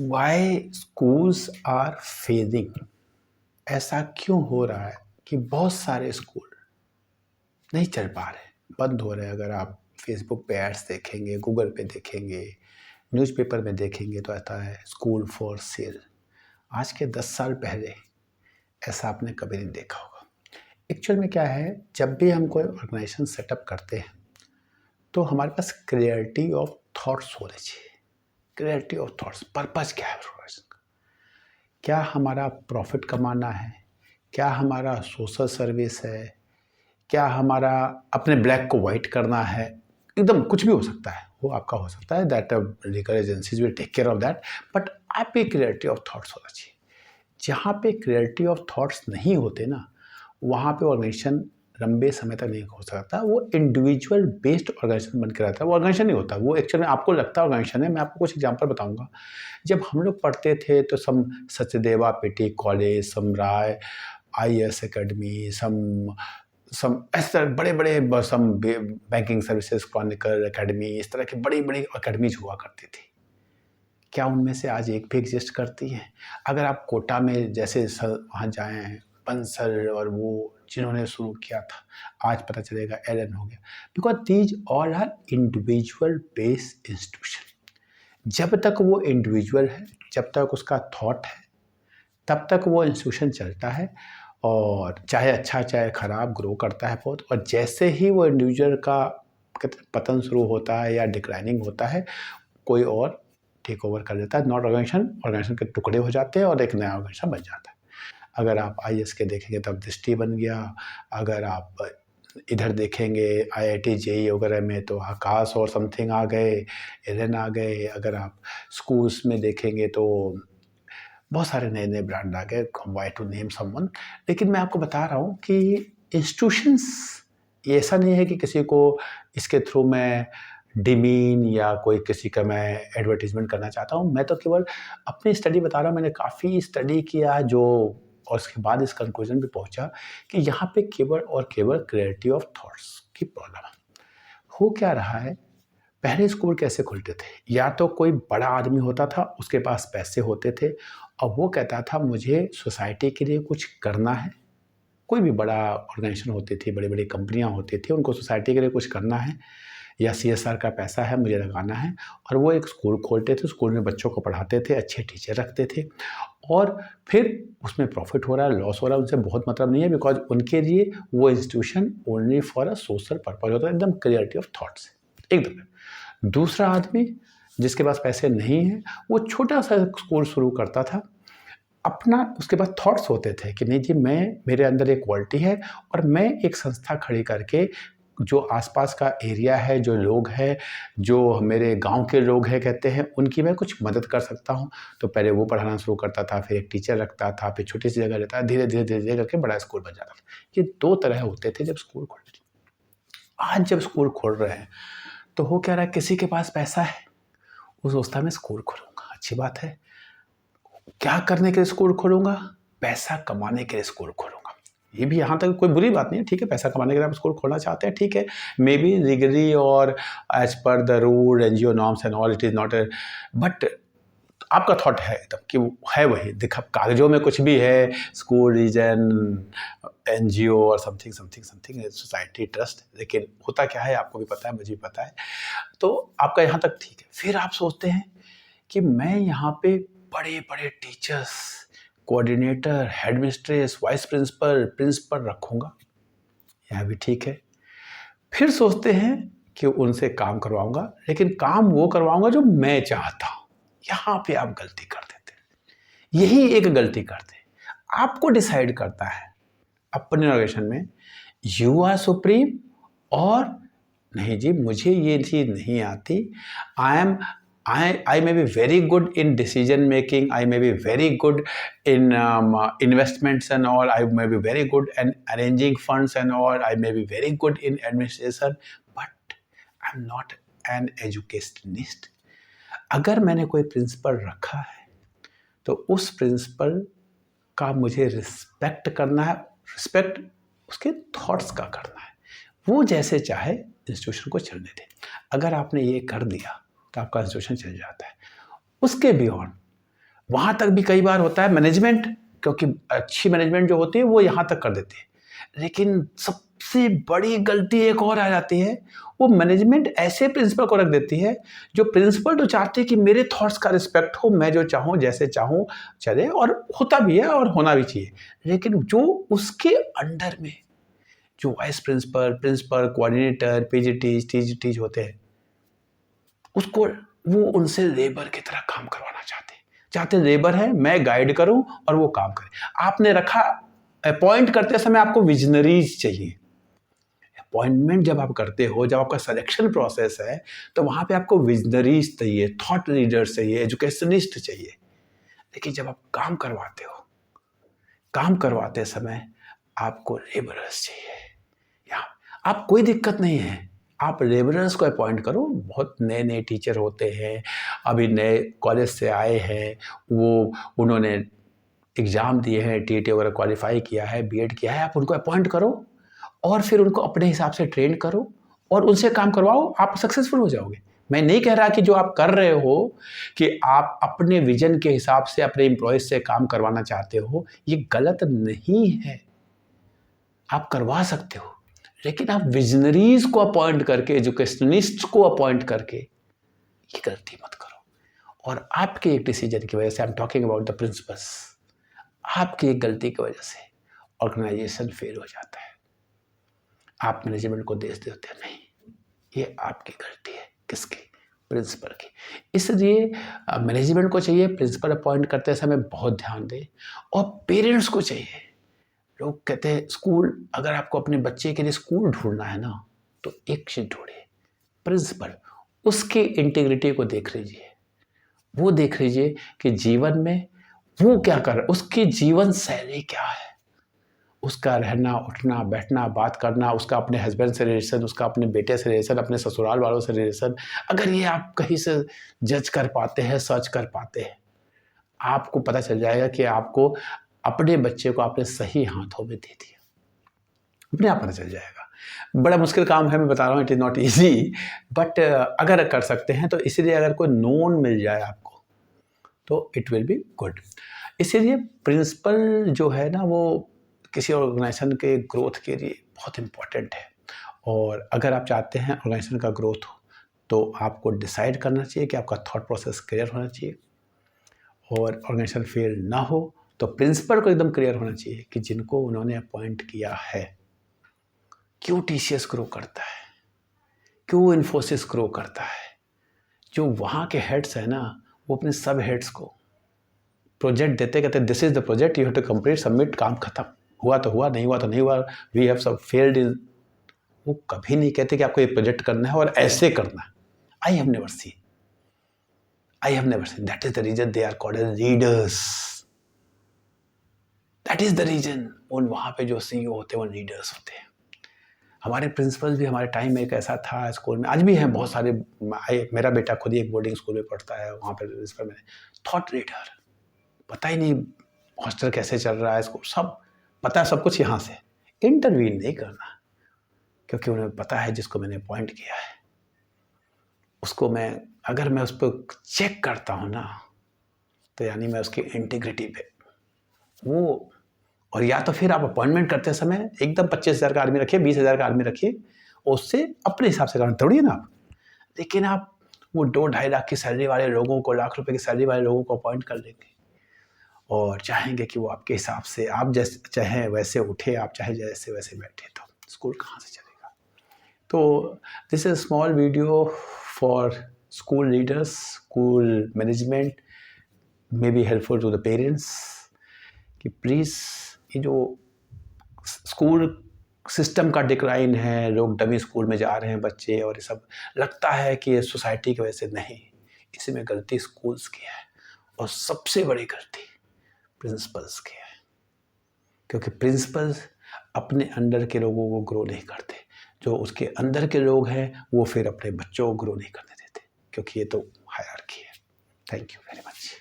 Y schools are failing. ऐसा क्यों हो रहा है कि बहुत सारे स्कूल नहीं चल पा रहे, बंद हो रहे हैं। अगर आप फेसबुक पे एड्स देखेंगे, गूगल पे देखेंगे, न्यूज़पेपर में देखेंगे तो आता है स्कूल फॉर सेल। आज के 10 साल पहले ऐसा आपने कभी नहीं देखा होगा। एक्चुअल में क्या है, जब भी हम कोई ऑर्गेनाइजेशन सेटअप करते हैं तो हमारे पास क्लियरिटी ऑफ थॉट्स होने चाहिए। क्लियरिटी ऑफ थॉट्स, पर्पस क्या है ऑर्गेनाइजेशन का? क्या हमारा प्रॉफिट कमाना है? क्या हमारा सोशल सर्विस है? क्या हमारा अपने ब्लैक को वाइट करना है? एकदम कुछ भी हो सकता है, वो आपका हो सकता है। That legal agencies will take care of that, but आप पे क्लियरिटी ऑफ थॉट्स होना चाहिए। जहाँ पे क्लियरिटी ऑफ थॉट्स नहीं होते ना, वहाँ पे ऑर्गेनाइजेशन लंबे समय तक नहीं हो सकता। वो इंडिविजुअल बेस्ड ऑर्गेनाइजेशन बन के रहता है, वो ऑर्गेनाइजेशन नहीं होता। वो एक्चुअली आपको लगता है ऑर्गेनाइजेशन है। मैं आपको कुछ एग्जांपल बताऊंगा। जब हम लोग पढ़ते थे तो सम सचदेवा पेटी कॉलेज, सम राय IAS एकेडमी, सम ऐसे बड़े बड़े सम बैंकिंग सर्विसेज क्रॉनिकल एकेडमी, इस तरह की बड़ी बड़ी अकेडमीज हुआ करती थी। क्या उनमें से आज एक भी एग्जिस्ट करती है? अगर आप कोटा में जैसे वहाँ जाएँ, बंसल और वो जिन्होंने शुरू किया था, आज पता चलेगा एलन हो गया। Because these all are individual based institution. जब तक वो इंडिविजुअल है, जब तक उसका थॉट है, तब तक वो इंस्टीट्यूशन चलता है। और चाहे अच्छा चाहे खराब, ग्रो करता है बहुत। और जैसे ही वो इंडिविजुअल का पतन शुरू होता है या डिक्लाइनिंग होता है, कोई और टेक ओवर कर लेता है। नॉट ऑर्गेनाइजेशन के टुकड़े हो जाते हैं और एक नया ऑर्गेनाइजेशन बन जाता है। अगर आप IAS के देखेंगे तब दृष्टि बन गया। अगर आप इधर देखेंगे IIT JEE वगैरह में तो आकाश और समथिंग आ गए, एलन आ गए। अगर आप स्कूल्स में देखेंगे तो बहुत सारे नए नए ब्रांड आ गए, वाई टू नेम समवन। लेकिन मैं आपको बता रहा हूँ कि इंस्टीट्यूशंस, ये ऐसा नहीं है कि किसी को इसके थ्रू मैं डिमीन या कोई किसी का मैं एडवर्टीजमेंट करना चाहता हूँ। मैं तो केवल अपनी स्टडी बता रहा हूँ। मैंने काफ़ी स्टडी किया जो, और उसके बाद इस कंक्लूजन पे पहुंचा कि यहाँ पे केवल और केवल क्लैरिटी ऑफ थॉट्स की प्रॉब्लम है। हो क्या रहा है, पहले स्कूल कैसे खुलते थे? या तो कोई बड़ा आदमी होता था, उसके पास पैसे होते थे और वो कहता था मुझे सोसाइटी के लिए कुछ करना है। कोई भी बड़ा ऑर्गेनाइजेशन होती थी, बड़ी बड़ी कंपनियां होती थी, उनको सोसाइटी के लिए कुछ करना है या CSR का पैसा है मुझे लगाना है। और वो एक स्कूल खोलते थे, स्कूल में बच्चों को पढ़ाते थे, अच्छे टीचर रखते थे। और फिर उसमें प्रॉफिट हो रहा है, लॉस हो रहा है, उनसे बहुत मतलब नहीं है। बिकॉज उनके लिए वो institution only for a social purpose होता है। एकदम क्लियरिटी ऑफ थॉट्स एकदम। दूसरा आदमी जिसके पास पैसे नहीं है, वो छोटा सा स्कूल शुरू करता था अपना। उसके पास थॉट्स होते थे कि नहीं जी, मेरे अंदर एक क्वालिटी है और मैं एक संस्था खड़ी करके जो आसपास का एरिया है, जो लोग हैं, जो मेरे गांव के लोग हैं कहते हैं, उनकी मैं कुछ मदद कर सकता हूं। तो पहले वो पढ़ाना शुरू करता था, फिर एक टीचर रखता था, फिर छोटी सी जगह रहता था, धीरे धीरे धीरे धीरे करके बड़ा स्कूल बन जाता था। ये दो तरह होते थे जब स्कूल खोलते थे। आज जब स्कूल खोल रहे हैं तो हो क्या रहा है, किसी के पास पैसा है, वो सोचता है मैं स्कूल खोलूंगा, अच्छी बात है। क्या करने के लिए स्कूल खोलूंगा? पैसा कमाने के लिए स्कूल खोलूंगा। ये भी यहाँ तक कोई बुरी बात नहीं है, ठीक है, पैसा कमाने के लिए आप स्कूल खोलना चाहते हैं, ठीक है। मे बी लीगली और एज पर the rule NGO norms and all it is not, but आपका थॉट है एकदम कि है वही दिखा, कागजों में कुछ भी है, स्कूल रीजन NGO और something something something society trust. लेकिन होता क्या है आपको भी पता है, मुझे भी पता है। तो आपका यहाँ तक ठीक है। फिर आप सोचते हैं कि मैं यहाँ पे बड़े बड़े teachers, coordinator, headmistress, vice principal, principal रखूंगा, यह भी ठीक है। फिर सोचते हैं कि उनसे काम करवाऊंगा, लेकिन काम वो करवाऊंगा जो मैं चाहता हूं। यहां पे आप गलती कर देते हैं। यही एक गलती करते हैं। आपको डिसाइड करता है अपने ऑर्गेनाइजेशन में, यू आर सुप्रीम, और नहीं जी मुझे ये चीज नहीं आती। I may be very good in decision making. I may be very good in investments and all. I may be very good in arranging funds and all. I may be very good in administration, but I'm not an educationist. अगर मैंने कोई principal रखा है तो उस principal का मुझे respect करना है। रिस्पेक्ट उसके थॉट्स का करना है। वो जैसे चाहे इंस्टीट्यूशन को चलने दे। अगर आपने ये कर दिया तो आपका इंस्टीट्यूशन चल जाता है। उसके बियॉन्ड वहाँ तक भी कई बार होता है मैनेजमेंट, क्योंकि अच्छी मैनेजमेंट जो होती है वो यहाँ तक कर देती है। लेकिन सबसे बड़ी गलती एक और आ जाती है, वो मैनेजमेंट ऐसे प्रिंसिपल को रख देती है, जो प्रिंसिपल तो चाहते हैं कि मेरे थॉट्स का रिस्पेक्ट हो, मैं जो चाहूँ जैसे चाहूँ चले, और होता भी है और होना भी चाहिए। लेकिन जो उसके अंडर में जो vice principal, principal, coordinator, PGT, TGT होते हैं, उसको वो उनसे लेबर की तरह काम करवाना चाहते लेबर है, मैं गाइड करूं और वो काम करे। आपने रखा, अपॉइंट करते समय आपको विजनरीज चाहिए। अपॉइंटमेंट जब आप करते हो, जब आपका सिलेक्शन प्रोसेस है, तो वहां पे आपको विजनरीज चाहिए, थॉट लीडर्स चाहिए, एजुकेशनिस्ट चाहिए। लेकिन जब आप काम करवाते हो, काम करवाते समय आपको लेबरर्स चाहिए। या आप कोई दिक्कत नहीं है, आप लेबरर्स को अपॉइंट करो। बहुत नए नए टीचर होते हैं, अभी नए कॉलेज से आए हैं, वो उन्होंने एग्ज़ाम दिए हैं, टीईटी वगैरह क्वालिफाई किया है, बीएड किया है, आप उनको अपॉइंट करो और फिर उनको अपने हिसाब से ट्रेन करो और उनसे काम करवाओ, आप सक्सेसफुल हो जाओगे। मैं नहीं कह रहा कि जो आप कर रहे हो कि आप अपने विजन के हिसाब से अपने एम्प्लॉयज़ से काम करवाना चाहते हो, ये गलत नहीं है, आप करवा सकते हो। लेकिन आप विजनरीज को अपॉइंट करके, एजुकेशनिस्ट को अपॉइंट करके ये गलती मत करो। और आपके एक डिसीजन की वजह से, I am talking about the principles, आपकी एक गलती की वजह से ऑर्गेनाइजेशन फेल हो जाता है। आप मैनेजमेंट को देश देते नहीं, ये आपकी गलती है। किसकी? प्रिंसिपल की। इसलिए मैनेजमेंट को चाहिए प्रिंसिपल अपॉइंट करते समय बहुत ध्यान दें, और पेरेंट्स को चाहिए। लोग कहते हैं स्कूल, अगर आपको अपने बच्चे के लिए स्कूल ढूंढना है ना, तो एक चीज ढूंढिए, प्रिंसिपल। उसकी इंटीग्रिटी को देख लीजिए, वो देख लीजिए कि जीवन में वो क्या कर रहा है, उसकी जीवन शैली क्या है, उसका रहना, उठना, बैठना, बात करना, उसका अपने हस्बैंड से रिलेशन, उसका अपने बेटे से रिलेशन, अपने ससुराल वालों से रिलेशन। अगर ये आप कहीं से जज कर पाते हैं, सर्च कर पाते हैं, आपको पता चल जाएगा कि आपको अपने बच्चे को आपने सही हाथों में दे दिया, अपने आप पता चल जाएगा। बड़ा मुश्किल काम है, मैं बता रहा हूँ, it is not easy, but अगर कर सकते हैं तो। इसीलिए अगर कोई नोन मिल जाए आपको तो इट विल बी गुड। इसीलिए प्रिंसिपल जो है ना, वो किसी ऑर्गेनाइजेशन के ग्रोथ के लिए बहुत इम्पोर्टेंट है। और अगर आप चाहते हैं ऑर्गेनाइजेशन का ग्रोथ हो, तो आपको डिसाइड करना चाहिए कि आपका थॉट प्रोसेस क्लियर होना चाहिए। और ऑर्गेनाइजेशन फेल ना हो तो प्रिंसिपल को एकदम क्लियर होना चाहिए कि जिनको उन्होंने अपॉइंट किया है, क्यों टीसीएस ग्रो करता है, क्यों इन्फोसिस ग्रो करता है। जो वहाँ के हेड्स है ना, वो अपने सब हेड्स को प्रोजेक्ट देते, कहते this is the project, you have to complete, submit, काम खत्म। हुआ तो हुआ, नहीं हुआ तो नहीं हुआ, वी हैव सब फेल्ड इन। वो कभी नहीं कहते कि आपको ये प्रोजेक्ट करना है और ऐसे करना है। I have never seen. That is the reason they are called as leaders. That is the reason. उन वहाँ पे जो सीईओ होते हैं वो लीडर्स होते हैं। हमारे प्रिंसिपल भी हमारे टाइम में एक ऐसा था स्कूल में, आज भी हैं बहुत सारे। मेरा बेटा खुद ही एक बोर्डिंग स्कूल में पढ़ता है, वहाँ पर प्रिंसिपल में थॉट लीडर। पता ही नहीं हॉस्टल कैसे चल रहा है, स्कूल सब पता है, सब कुछ यहाँ से। इंटरवीन नहीं करना, क्योंकि उन्हें पता है जिसको मैंने अपॉइंट किया है उसको मैं, अगर मैं उस पर चेक करता हूँ ना, तो यानी मैं उसकी इंटीग्रिटी पे वो। और या तो फिर आप अपॉइंटमेंट करते समय एकदम 25,000 का आदमी रखिए, 20,000 का आदमी रखिए, उससे अपने हिसाब से करना तोड़िए ना आप। लेकिन आप वो 2-2.5 लाख की सैलरी वाले लोगों को, लाख रुपए की सैलरी वाले लोगों को अपॉइंट कर लेंगे और चाहेंगे कि वो आपके हिसाब से, आप जैसे चाहें वैसे उठे, आप चाहे जैसे वैसे बैठे, तो स्कूल कहाँ से चलेगा। तो this is small video for school leaders, school management, may be helpful to the parents, कि प्लीज़ ये जो स्कूल सिस्टम का डिक्लाइन है, लोग डमी स्कूल में जा रहे हैं बच्चे, और ये सब लगता है कि ये सोसाइटी की वजह से, नहीं, इसमें गलती स्कूल्स की है, और सबसे बड़ी गलती प्रिंसिपल्स की है। क्योंकि प्रिंसिपल्स अपने अंडर के लोगों को ग्रो नहीं करते, जो उसके अंदर के लोग हैं वो फिर अपने बच्चों को ग्रो नहीं करने देते, क्योंकि ये तो हायरार्की है। Thank you very much.